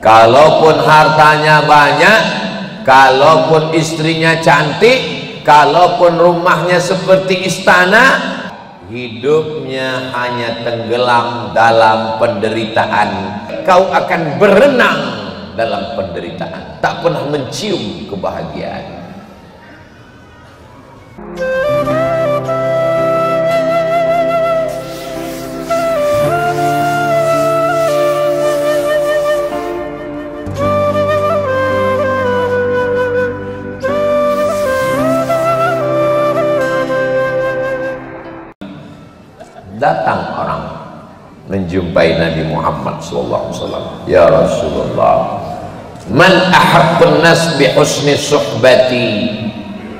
kalaupun hartanya banyak, kalaupun istrinya cantik, kalaupun rumahnya seperti istana, hidupnya hanya tenggelam dalam penderitaan. Kau akan berenang dalam penderitaan, tak pernah mencium kebahagiaan. Datang orang menjumpai Nabi Muhammad SAW. Ya Rasulullah, man ahabbun nas bi husni suhbati,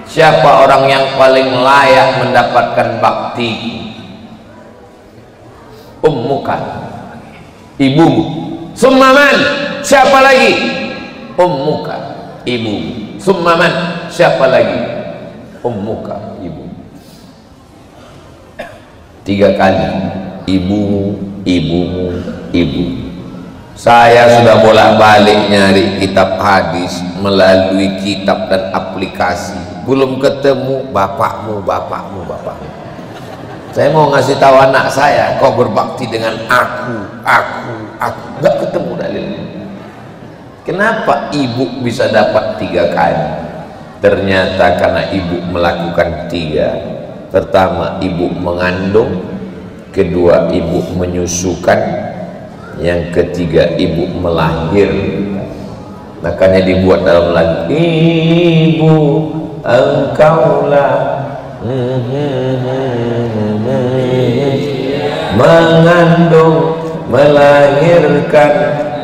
siapa orang yang paling layak mendapatkan bakti? Ummuka, ibumu. Summa man, siapa lagi? Ummuka, ibumu. Summa man, siapa lagi? Ummuka, ibumu. 3 kali, ibumu, ibumu, ibu. Saya sudah bolak-balik nyari kitab hadis melalui kitab dan aplikasi, belum ketemu bapakmu, bapakmu, bapakmu. Saya mau ngasih tahu anak saya, kau berbakti dengan aku, nggak ketemu dalilnya. Kenapa ibu bisa dapat 3 kali? Ternyata karena ibu melakukan 3. Pertama, ibu mengandung. Kedua, ibu menyusukan. Yang ketiga, ibu melahirkan. Makanya dibuat dalam lagu, ibu engkaulah mengandung, melahirkan,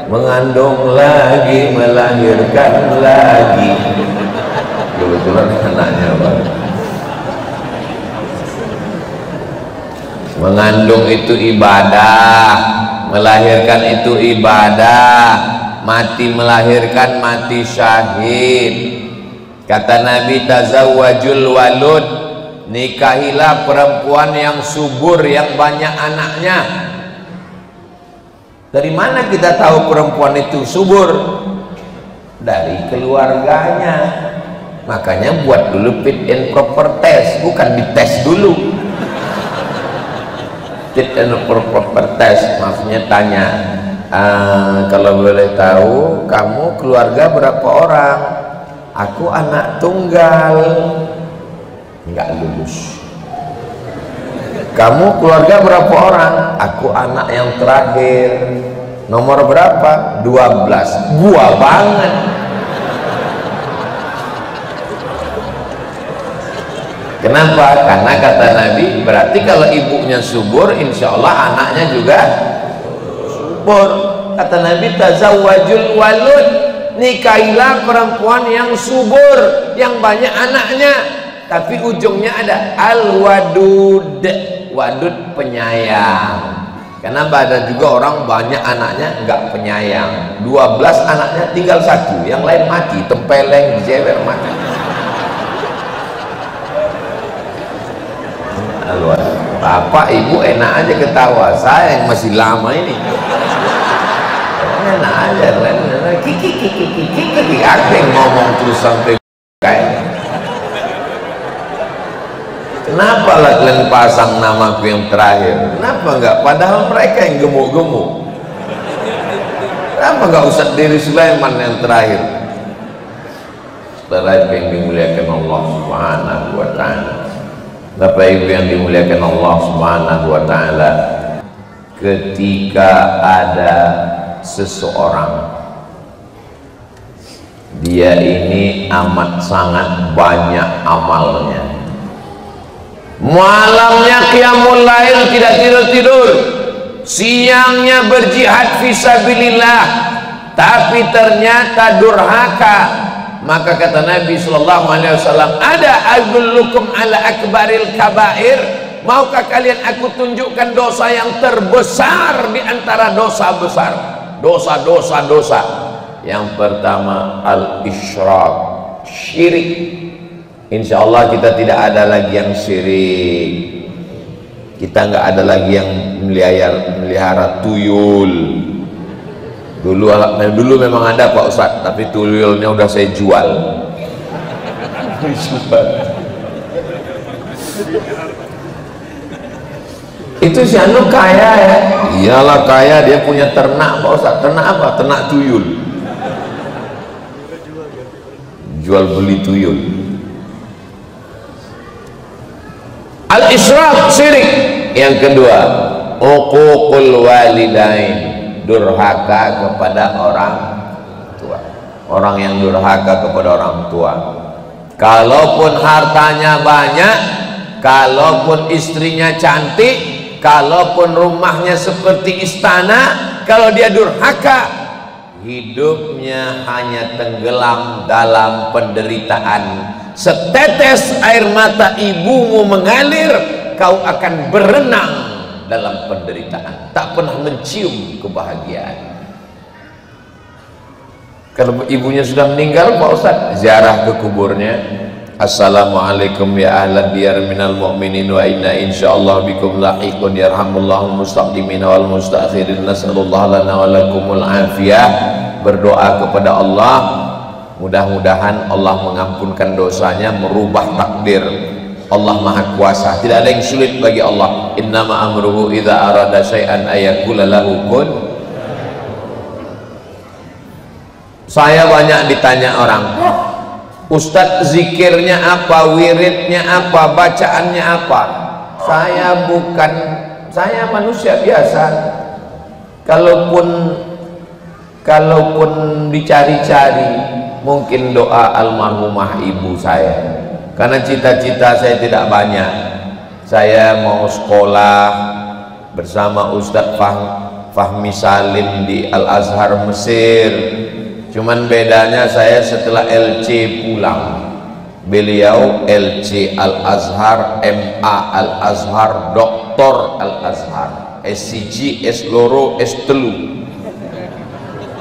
mengandung lagi, melahirkan lagi. Kebetulan anaknya Bang. Mengandung itu ibadah, melahirkan itu ibadah, mati melahirkan mati syahid. Kata Nabi, tazawwajul walud, nikahilah perempuan yang subur, yang banyak anaknya. Dari mana kita tahu perempuan itu subur? Dari keluarganya. Makanya buat dulu fit and proper test, bukan dites dulu. Fit and proper test, maksudnya tanya, kalau boleh tahu kamu keluarga berapa orang? Aku anak tunggal. Enggak lulus. Kamu keluarga berapa orang? Aku anak yang terakhir. Nomor berapa? 12. Gua banget. Kenapa? Karena kata Nabi, berarti kalau ibunya subur, insya Allah anaknya juga subur. Kata Nabi, tazawwajul walud, nikahilah perempuan yang subur, yang banyak anaknya. Tapi ujungnya ada al-wadud, wadud penyayang. Karena ada juga orang banyak anaknya enggak penyayang. 12 anaknya tinggal 1, yang lain mati, tempeleng, jewer, mati. Bapak ibu enak aja ketawa, saya yang masih lama ini enak aja, kiki aku yang ngomong terus sampai kayak. Kenapa lah kalian pasang namaku yang terakhir? Kenapa enggak? Padahal mereka yang gemuk-gemuk. Kenapa enggak Ustaz Diri Sulaiman yang terakhir? Saudara yang dimuliakan Allah Subhanahu wa ta'ala, Bapak Ibu yang dimuliakan Allah Subhanahu wa ta'ala, ketika ada seseorang, dia ini amat sangat banyak amalnya, malamnya qiyamul lail tidak tidur-tidur, siangnya berjihad fisabilillah, tapi ternyata durhaka. Maka kata Nabi SAW, ada adullukum ala akbaril kabair, maukah kalian aku tunjukkan dosa yang terbesar di antara dosa besar, dosa-dosa. Yang pertama al-isyrak, syirik. Insya Allah kita tidak ada lagi yang syirik, kita nggak ada lagi yang melihara tuyul, Dulu memang ada Pak Ustadz, tapi tuyulnya udah saya jual. Itu si anu kaya ya. Iyalah kaya, dia punya ternak Pak Ustadz. Ternak apa? Ternak tuyul. Jual beli tuyul. Al-israf, syirik. Yang kedua, uququl walidain, durhaka kepada orang tua. Orang yang durhaka kepada orang tua, kalaupun hartanya banyak, kalaupun istrinya cantik, kalaupun rumahnya seperti istana, kalau dia durhaka, hidupnya hanya tenggelam dalam penderitaan. Setetes air mata ibumu mengalir, kau akan berenang dalam penderitaan, tak pernah mencium kebahagiaan. Kalau ibunya sudah meninggal Pak Ustadz, ziarah ke kuburnya. Assalamualaikum ya ahlan diyar minal mu'minin wa inna insyaallah bikum lahiqun yarhamullahu mustaqdimin wal mustakhirin, nasallallahu lana wa lakumul afiyah. Berdoa kepada Allah, mudah-mudahan Allah mengampunkan dosanya, merubah takdir. Allah Maha Kuasa, tidak ada yang sulit bagi Allah. Innama amruhu idza arada syai'an ayaqula lahu kun. Saya banyak ditanya orang, Ustadz zikirnya apa, wiridnya apa, bacaannya apa? Saya manusia biasa. Kalaupun dicari-cari, mungkin doa almarhumah ibu saya. Karena cita-cita saya tidak banyak. Saya mau sekolah bersama Ustadz Fahmi Salim di Al-Azhar Mesir. Cuman bedanya saya setelah LC pulang, beliau LC Al-Azhar, MA Al-Azhar, Doktor Al-Azhar, SCG, S-Loro, S-Telu.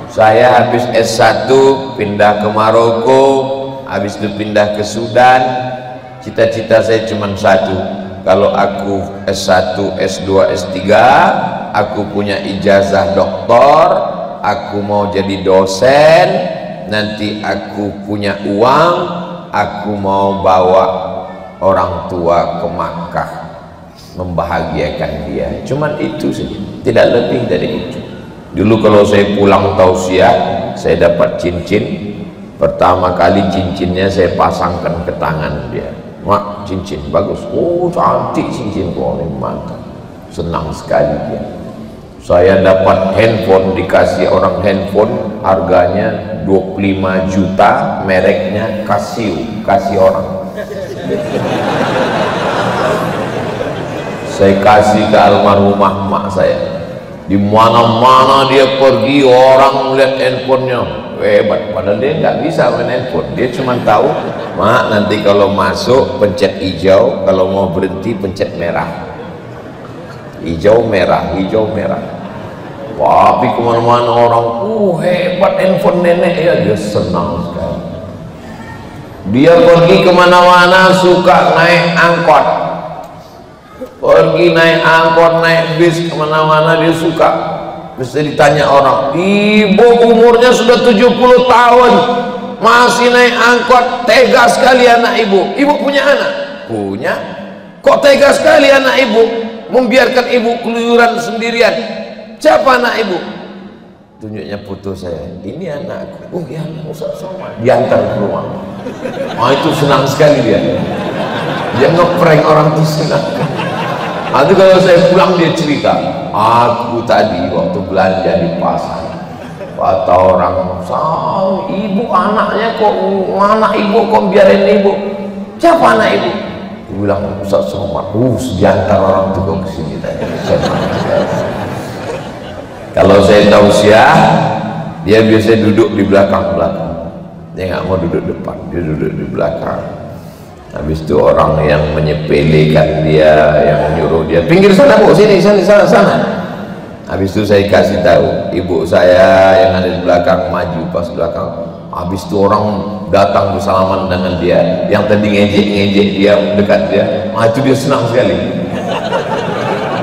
Saya habis S1 pindah ke Maroko, habis itu pindah ke Sudan. Cita-cita saya cuma satu, kalau aku S1, S2, S3, aku punya ijazah doktor, aku mau jadi dosen, nanti aku punya uang, aku mau bawa orang tua ke Makkah, membahagiakan dia. Cuman itu saja, tidak lebih dari itu. Dulu kalau saya pulang tausiah, saya dapat cincin. Pertama kali cincinnya saya pasangkan ke tangan dia. Mak, cincin bagus. Oh, cantik cincin kau ini, mantap. Senang sekali dia. Saya dapat handphone, dikasih orang handphone, harganya 25 juta, mereknya Casio, kasih orang. Saya kasih ke almarhumah mak saya. Di mana-mana dia pergi, orang melihat handphonenya, hebat. Padahal dia nggak bisa main handphone. Dia cuma tahu, mak nanti kalau masuk pencet hijau, kalau mau berhenti pencet merah. Hijau merah, hijau merah. Tapi kemana-mana orang, hebat handphone nenek ya, dia senang sekali. Dia pergi kemana-mana suka naik angkot, pergi naik angkot, naik bis kemana-mana dia suka. Bisa ditanya orang, ibu umurnya sudah 70 tahun masih naik angkot, tega sekali anak ibu. Ibu punya anak? Punya. Kok tega sekali anak ibu membiarkan ibu keluyuran sendirian? Siapa anak ibu? Tunjuknya foto saya, ini anakku. Oh ya, Ustaz Somad, diantar ke rumah. Itu senang sekali dia ngeprank orang itu senang. Nanti kalau saya pulang dia cerita, aku tadi waktu belanja di pasar, kata orang, ibu anaknya kok, mana ibu kok biarin ibu? Siapa anak ibu? Dia bilang, Ustaz Somad. Diantar orang itu kok kesini tadi. Kalau saya tausiah, dia biasa duduk di belakang-belakang. Dia nggak mau duduk depan, dia duduk di belakang. Habis itu orang yang menyepelekan dia, yang menyuruh dia, pinggir sana bu, sini, sana. Habis itu saya kasih tahu, ibu saya yang ada di belakang maju pas belakang. Habis itu orang datang bersalaman dengan dia, yang tadi ngejek dia, dekat dia. Itu dia senang sekali.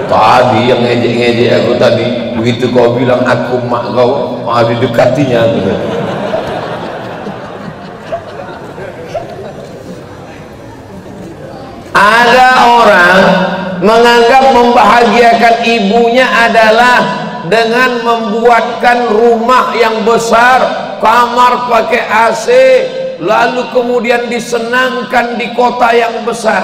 Tadi yang ngejek-ngejek aku tadi, begitu kau bilang aku mak kau, didekatinya gitu. Ada orang menganggap membahagiakan ibunya adalah dengan membuatkan rumah yang besar, kamar pakai AC, lalu kemudian disenangkan di kota yang besar.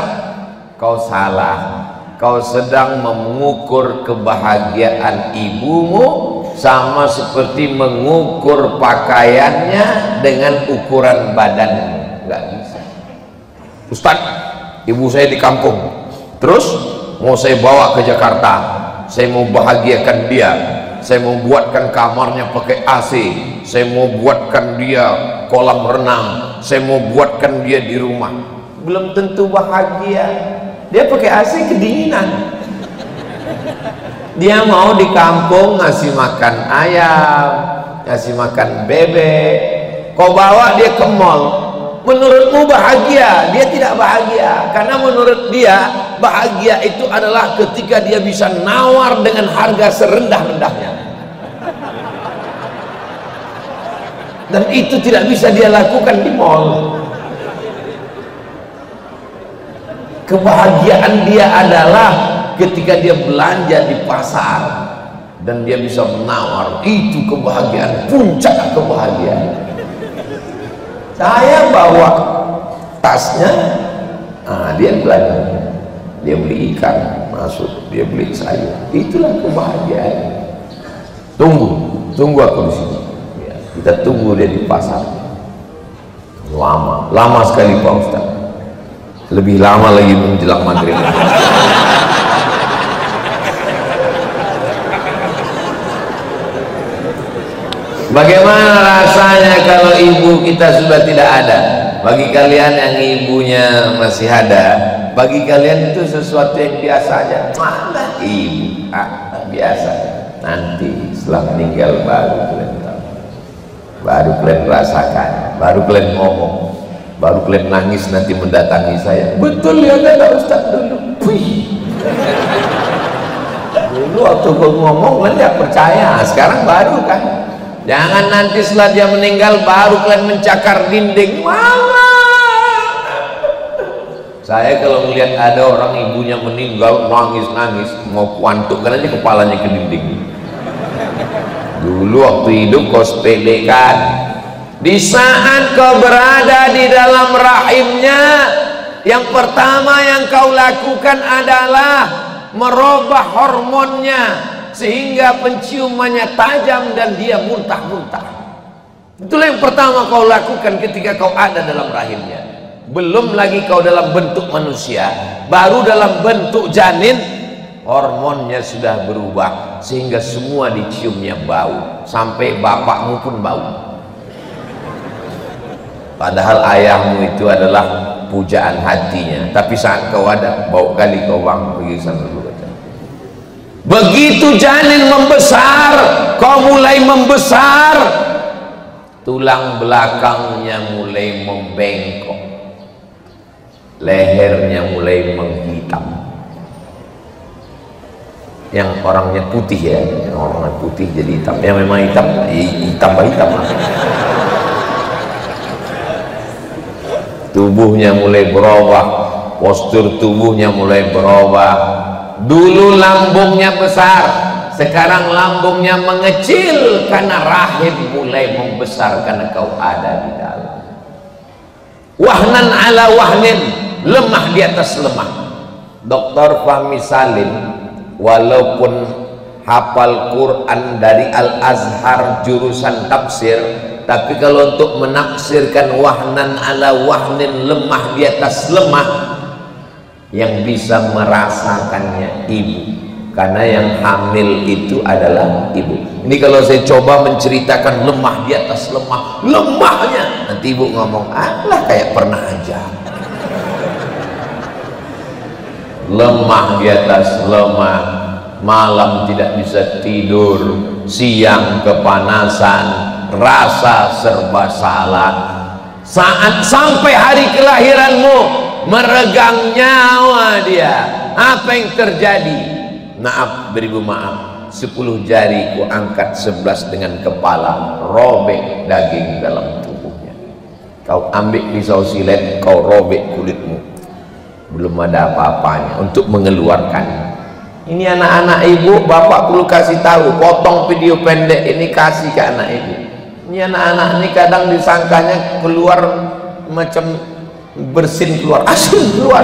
Kau salah. Kau sedang mengukur kebahagiaan ibumu sama seperti mengukur pakaiannya dengan ukuran badanmu. Nggak bisa. Ustaz, ibu saya di kampung, terus mau saya bawa ke Jakarta, saya mau bahagiakan dia, saya mau buatkan kamarnya pakai AC, saya mau buatkan dia kolam renang, saya mau buatkan dia di rumah. Belum tentu bahagia. Dia pakai AC kedinginan. Dia mau di kampung ngasih makan ayam, ngasih makan bebek, kau bawa dia ke mall. Menurutmu bahagia? Dia tidak bahagia, karena menurut dia bahagia itu adalah ketika dia bisa nawar dengan harga serendah-rendahnya, dan itu tidak bisa dia lakukan di mall. Kebahagiaan dia adalah ketika dia belanja di pasar dan dia bisa menawar. Itu kebahagiaan, puncak kebahagiaan. Saya bawa tasnya, dia belanja, dia beli ikan masuk, dia beli sayur. Itulah kebahagiaan. Tunggu aku di sini. Kita tunggu dia di pasar. Lama sekali Pak Ustaz. Lebih lama lagi menjelang maghrib. Bagaimana rasanya kalau ibu kita sudah tidak ada? Bagi kalian yang ibunya masih ada, bagi kalian itu sesuatu yang biasa aja. Mana ibu? Biasa. Nanti setelah meninggal baru kalian tahu, baru kalian rasakan, baru kalian ngomong, baru kalian nangis nanti mendatangi saya. Betul ya kata Ustaz dulu. Dulu waktu gue ngomong kalian nggak percaya, sekarang baru kan. Jangan nanti setelah dia meninggal baru kalian mencakar dinding. Mama, saya kalau melihat ada orang ibunya meninggal nangis mau kuantukkan aja kepalanya ke dinding. Dulu waktu hidup kau sepelekan. Di saat kau berada di dalam rahimnya, yang pertama yang kau lakukan adalah merubah hormonnya sehingga penciumannya tajam dan dia muntah-muntah. Itulah yang pertama kau lakukan ketika kau ada dalam rahimnya. Belum lagi kau dalam bentuk manusia, baru dalam bentuk janin, hormonnya sudah berubah sehingga semua diciumnya bau, sampai bapakmu pun bau. Padahal ayahmu itu adalah pujaan hatinya, tapi saat kau ada, bau kali kau bang pergi sana dulu. Begitu janin membesar, kau mulai membesar, tulang belakangnya mulai membengkok, lehernya mulai menghitam. Yang orangnya putih ya, yang orangnya putih jadi hitam, yang memang hitam, hitam. Tubuhnya mulai berubah, postur tubuhnya mulai berubah. Dulu lambungnya besar, sekarang lambungnya mengecil karena rahim mulai membesar karena kau ada di dalam. Wahnan ala wahnin, lemah di atas lemah. Dr. Fahmi Salim walaupun hafal Quran dari Al-Azhar jurusan tafsir, tapi kalau untuk menafsirkan wahnan ala wahnin, lemah di atas lemah, yang bisa merasakannya ibu, karena yang hamil itu adalah ibu. Ini kalau saya coba menceritakan lemah di atas lemah, lemahnya, nanti ibu ngomong, alah kayak pernah aja. Lemah di atas lemah, malam tidak bisa tidur, siang kepanasan, rasa serba salah. Saat sampai hari kelahiranmu, meregang nyawa dia. Apa yang terjadi? maaf, beribu maaf, 10 jari ku angkat, 11 dengan kepala, robek daging dalam tubuhnya. Kau ambil pisau silet, kau robek kulitmu, belum ada apa-apanya untuk mengeluarkan. Ini anak-anak ibu, bapak perlu kasih tahu, potong video pendek ini kasih ke anak ibu. Ini anak-anak ini kadang disangkanya keluar macam bersin keluar, asin keluar.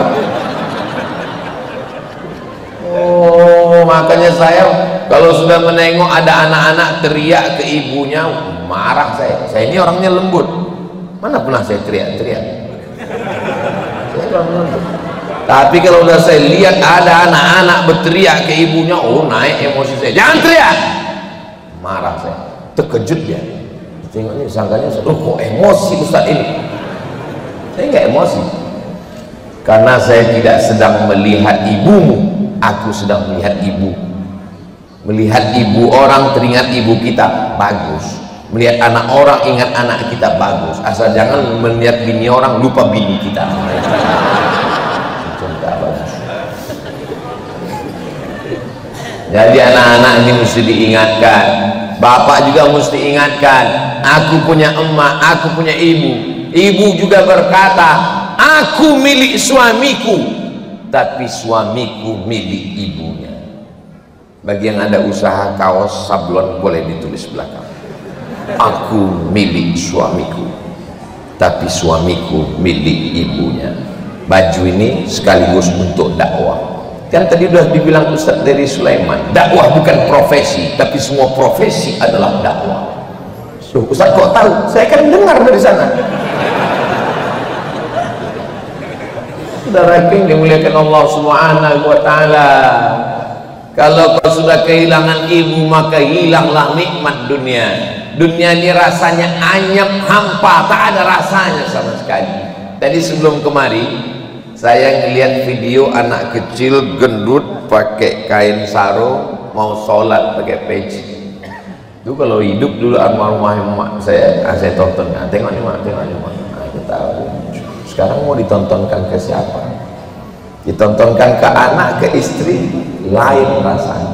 Oh, makanya saya kalau sudah menengok ada anak-anak teriak ke ibunya, marah saya. Saya ini orangnya lembut. Mana pernah saya teriak-teriak? Saya orangnya lembut. Tapi kalau udah saya lihat ada anak-anak berteriak ke ibunya, oh naik emosi saya. Jangan teriak. Marah saya. Terkejut dia. Tengok ini sangkanya, oh kok emosi Ustaz ini? Saya nggak emosi. Karena saya tidak sedang melihat ibumu, aku sedang melihat ibu. Melihat ibu orang teringat ibu kita, bagus. Melihat anak orang ingat anak kita, bagus. Asal jangan melihat bini orang lupa bini kita. Jadi anak-anak ini mesti diingatkan, bapak juga mesti ingatkan, aku punya emak, aku punya ibu. Ibu juga berkata, aku milik suamiku, tapi suamiku milik ibunya. Bagi yang ada usaha kaos sablon boleh ditulis belakang, aku milik suamiku, tapi suamiku milik ibunya. Baju ini sekaligus untuk dakwah. Kan tadi sudah dibilang Ustaz dari Sulaiman, dakwah bukan profesi, tapi semua profesi adalah dakwah. Ustaz kok tahu? Saya kan dengar dari sana. Saudara yang dimuliakan Allah Subhanahu wa taala, kalau kau sudah kehilangan ibu maka hilanglah nikmat dunia. Dunia ini rasanya anyep, hampa, tak ada rasanya sama sekali. Tadi sebelum kemari saya ngelihat video anak kecil gendut pakai kain sarung mau sholat pakai peci. Itu kalau hidup dulu almarhumah emak saya tonton. Nah, tengok nih mak, tengok nih mak. Nah, kita sekarang mau ditontonkan ke siapa? Ditontonkan ke anak, ke istri, lain rasanya.